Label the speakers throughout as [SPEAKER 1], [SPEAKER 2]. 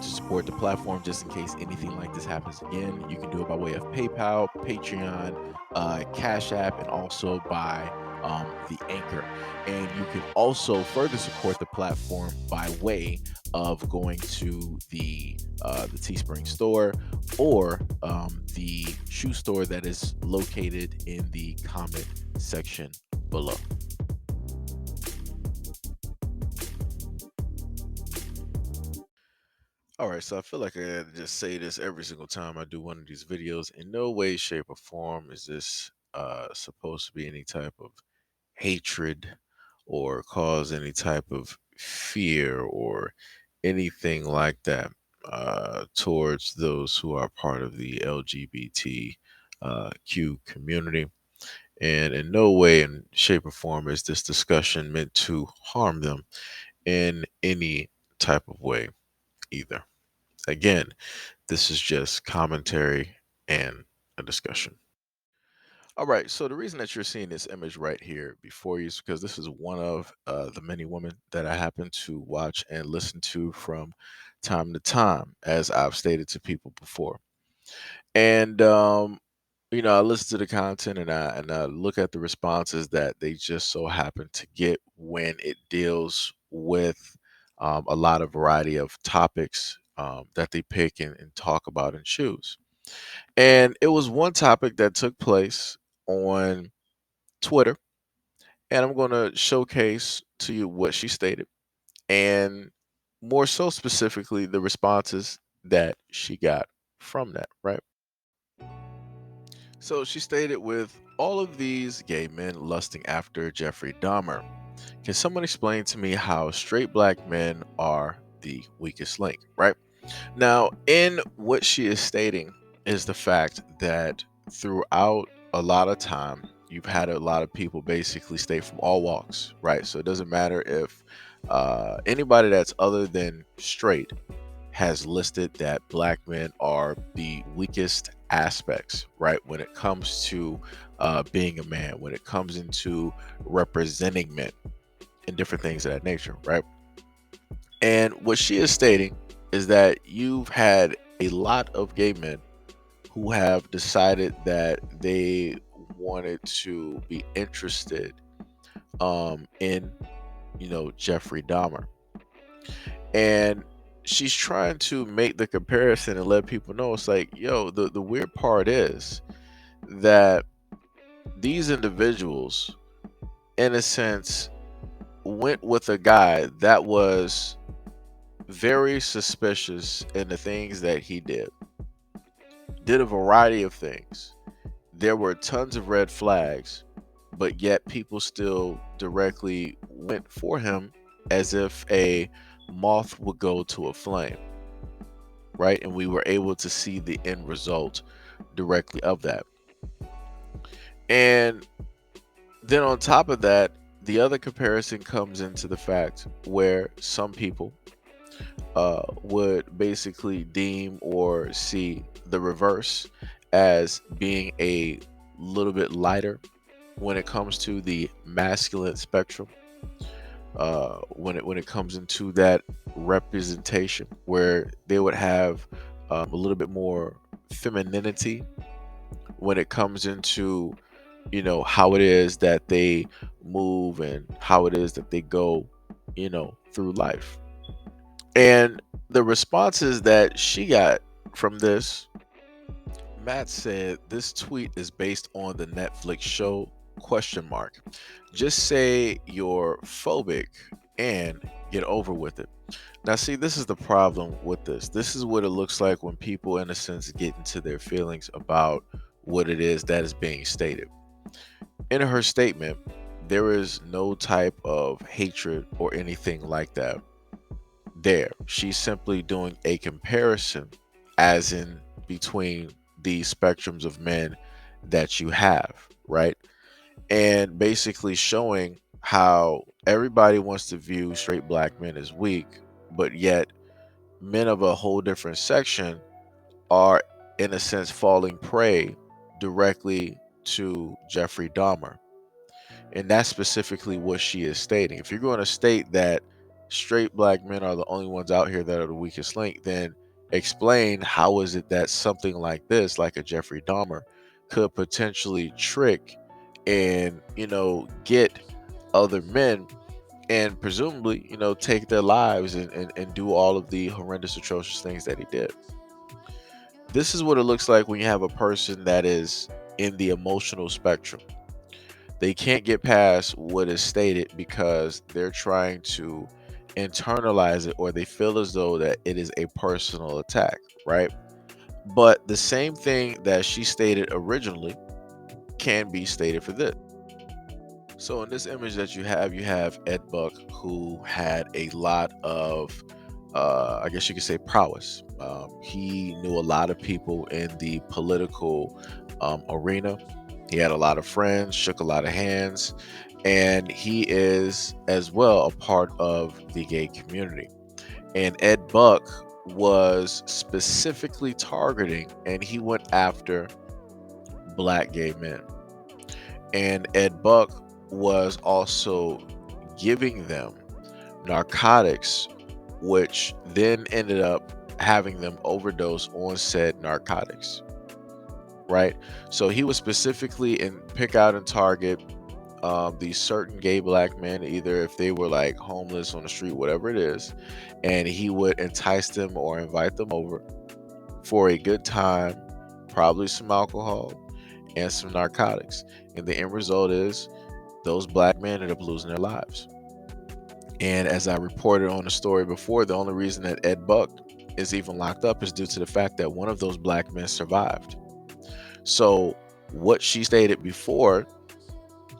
[SPEAKER 1] to support the platform just in case anything like this happens again, you can do it by way of PayPal, Patreon, Cash App, and also by the Anchor. And you can also further support the platform by way of going to the Teespring store or the shoe store that is located in the comment section below. All right, so I feel like I gotta just say this every single time I do one of these videos. In no way, shape, or form is this supposed to be any type of hatred or cause any type of fear or anything like that towards those who are part of the LGBT Q community. And in no way, in shape, or form is this discussion meant to harm them in any type of way either. Again, this is just commentary and a discussion. All right, so the reason that you're seeing this image right here before you is because this is one of the many women that I happen to watch and listen to from time to time, as I've stated to people before. And I listen to the content and I look at the responses that they just so happen to get when it deals with a lot of variety of topics that they pick and talk about and choose. And it was one topic that took place on Twitter, and I'm going to showcase to you what she stated, and more so specifically the responses that she got from that, right? So she stated, with all of these gay men lusting after Jeffrey Dahmer, can someone explain to me how straight black men are the weakest link, right? Now, in what she is stating is the fact that throughout a lot of time, you've had a lot of people basically state from all walks, right? So it doesn't matter if anybody that's other than straight has listed that black men are the weakest aspects, right? When it comes to being a man, when it comes into representing men and different things of that nature, right? And what she is stating is that you've had a lot of gay men who have decided that they wanted to be interested in, Jeffrey Dahmer. And she's trying to make the comparison and let people know it's like, yo, the weird part is that these individuals, in a sense, went with a guy that was very suspicious in the things that he did a variety of things. There were tons of red flags, but yet people still directly went for him as if a moth would go to a flame, right? And we were able to see the end result directly of that. And then on top of that, the other comparison comes into the fact where some people would basically deem or see the reverse as being a little bit lighter when it comes to the masculine spectrum. When it comes into that representation, where they would have a little bit more femininity when it comes into how it is that they move and how it is that they go through life. And the responses that she got from this, Matt said this tweet is based on the Netflix show question mark. Just say you're phobic and get over with it. Now see, this is the problem with this. This is what it looks like when people in a sense get into their feelings about what it is that is being stated. In her statement, there is no type of hatred or anything like that there. She's simply doing a comparison, as in between these spectrums of men that you have, right? And basically showing how everybody wants to view straight black men as weak, but yet men of a whole different section are, in a sense, falling prey directly to Jeffrey Dahmer. And that's specifically what she is stating. If you're going to state that straight black men are the only ones out here that are the weakest link, then explain how is it that something like this, like a Jeffrey Dahmer, could potentially trick and, get other men and presumably, take their lives and do all of the horrendous, atrocious things that he did. This is what it looks like when you have a person that is in the emotional spectrum. They can't get past what is stated because they're trying to internalize it, or they feel as though that it is a personal attack, right? But the same thing that she stated originally can be stated for this. So in this image that you have Ed Buck, who had a lot of, I guess you could say, prowess. He knew a lot of people in the political arena. He had a lot of friends, shook a lot of hands, and he is as well a part of the gay community. And Ed Buck was specifically targeting, and he went after black gay men. And Ed Buck was also giving them narcotics, which then ended up having them overdose on said narcotics. Right? So he would specifically and pick out and target these certain gay black men, either if they were like homeless on the street, whatever it is, and he would entice them or invite them over for a good time, probably some alcohol and some narcotics. And the end result is those black men ended up losing their lives. And as I reported on the story before, the only reason that Ed Buck is even locked up is due to the fact that one of those black men survived. So what she stated before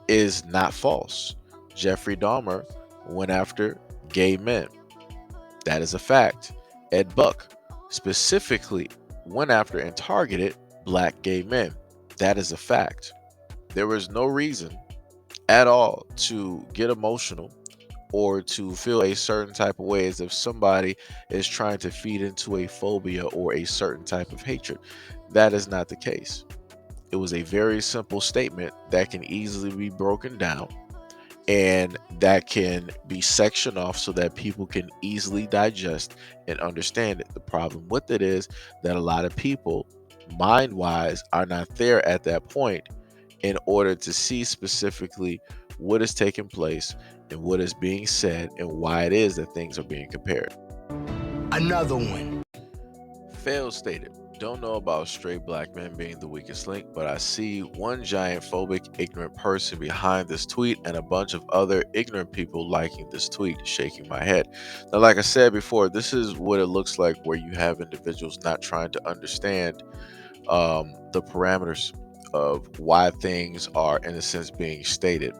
[SPEAKER 1] is not false. Jeffrey Dahmer went after gay men. That is a fact. Ed Buck specifically went after and targeted black gay men. That is a fact. There was no reason at all to get emotional or to feel a certain type of way as if somebody is trying to feed into a phobia or a certain type of hatred. That is not the case. It was a very simple statement that can easily be broken down and that can be sectioned off so that people can easily digest and understand it. The problem with it is that a lot of people, mind wise, are not there at that point in order to see specifically what is taking place and what is being said and why it is that things are being compared.
[SPEAKER 2] Another one.
[SPEAKER 1] Fail stated. Don't know about straight black men being the weakest link, but I see one giant phobic, ignorant person behind this tweet and a bunch of other ignorant people liking this tweet, shaking my head. Now, like I said before, this is what it looks like where you have individuals not trying to understand the parameters of why things are, in a sense, being stated.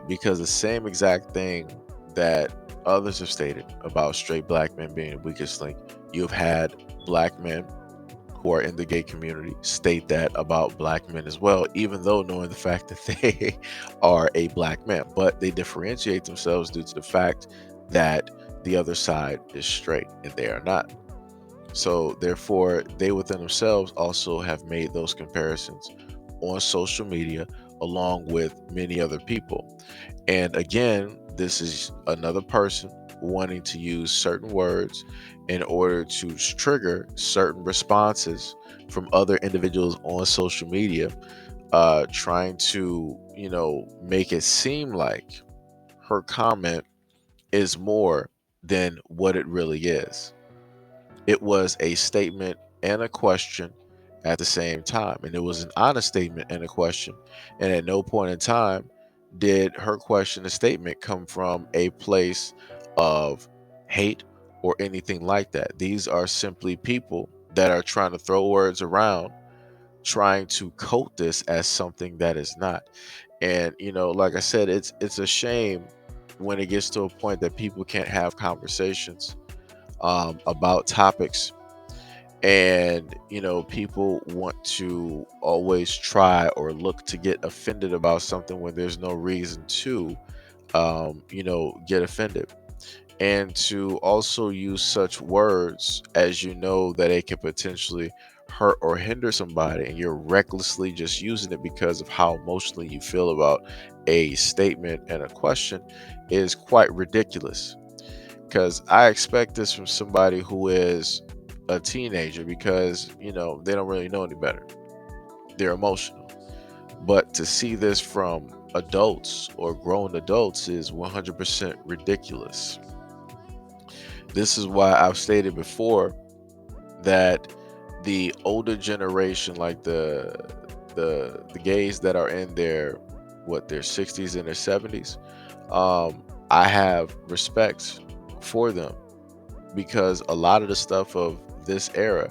[SPEAKER 1] Because the same exact thing that others have stated about straight black men being the weakest link, you've had black men who are in the gay community state that about black men as well, even though knowing the fact that they are a black man, but they differentiate themselves due to the fact that the other side is straight and they are not. So therefore, they within themselves also have made those comparisons on social media along with many other people. And again, this is another person wanting to use certain words in order to trigger certain responses from other individuals on social media, trying to, make it seem like her comment is more than what it really is. It was a statement and a question at the same time. And it was an honest statement and a question. And at no point in time did her question and statement come from a place of hate or anything like that. These are simply people that are trying to throw words around, trying to coat this as something that is not. And like I said, it's a shame when it gets to a point that people can't have conversations about topics, and people want to always try or look to get offended about something when there's no reason to get offended, and to also use such words as that it can potentially hurt or hinder somebody, and you're recklessly just using it because of how emotionally you feel about a statement and a question is quite ridiculous. because I expect this from somebody who is a teenager, because they don't really know any better. They're emotional. But to see this from adults or grown adults is 100% ridiculous. This is why I've stated before that the older generation, like the gays that are in their 60s and their 70s, I have respect for them, because a lot of the stuff of this era,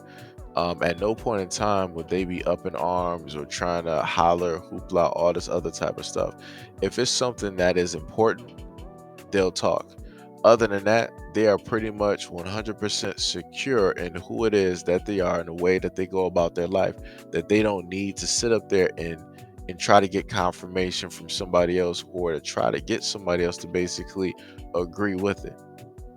[SPEAKER 1] at no point in time would they be up in arms or trying to holler, hoopla, all this other type of stuff. If it's something that is important, they'll talk. Other than that, they are pretty much 100% secure in who it is that they are and the way that they go about their life, that they don't need to sit up there and try to get confirmation from somebody else, or to try to get somebody else to basically agree with it.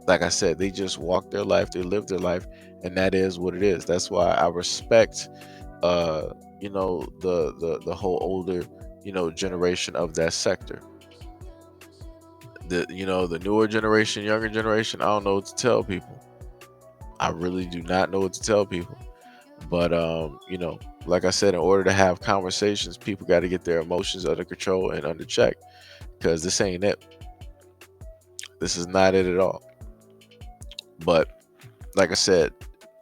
[SPEAKER 1] Like I said, they just walk their life, they live their life, and that is what it is. That's why I respect the whole older, generation of that sector. The newer generation, younger generation, I don't know what to tell people. I really do not know what to tell people. But like I said, in order to have conversations, people got to get their emotions under control and under check, because this ain't it. This is not it at all. But like I said,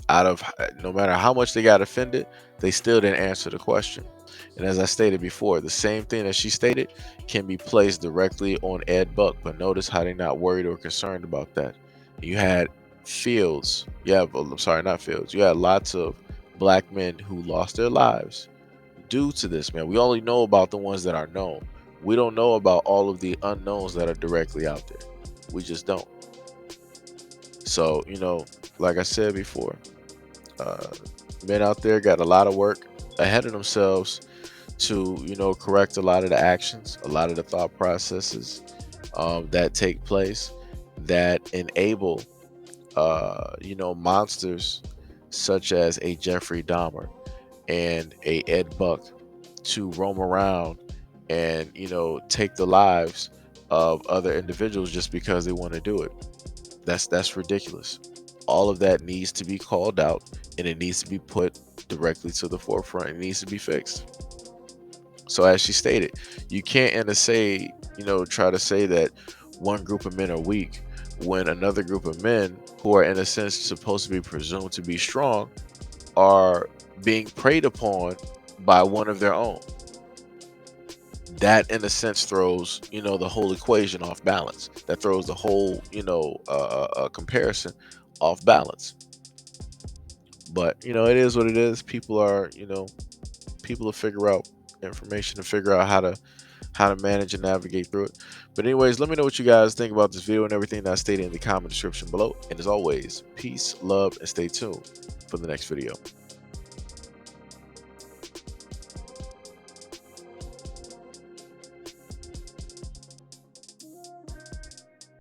[SPEAKER 1] out of no matter how much they got offended, they still didn't answer the question. And as I stated before, the same thing that she stated can be placed directly on Ed Buck, but notice how they're not worried or concerned about that. You had Fields, I'm sorry, not Fields. You had lots of black men who lost their lives due to this, man. We only know about the ones that are known. We don't know about all of the unknowns that are directly out there. We just don't. So, like I said before, uh, men out there got a lot of work ahead of themselves to correct a lot of the actions, a lot of the thought processes that take place, that enable monsters such as a Jeffrey Dahmer and a Ed Buck to roam around and take the lives of other individuals just because they want to do it. That's ridiculous. All of that needs to be called out, and it needs to be put directly to the forefront. It needs to be fixed. So as she stated, you can't try to say that one group of men are weak when another group of men, who are in a sense supposed to be presumed to be strong, are being preyed upon by one of their own. That in a sense throws the whole equation off balance. That throws the whole comparison off balance. But it is what it is. People will figure out information to figure out how to manage and navigate through it. But anyways, let me know what you guys think about this video and everything that I stated in the comment description below. And as always, peace, love, and stay tuned for the next video.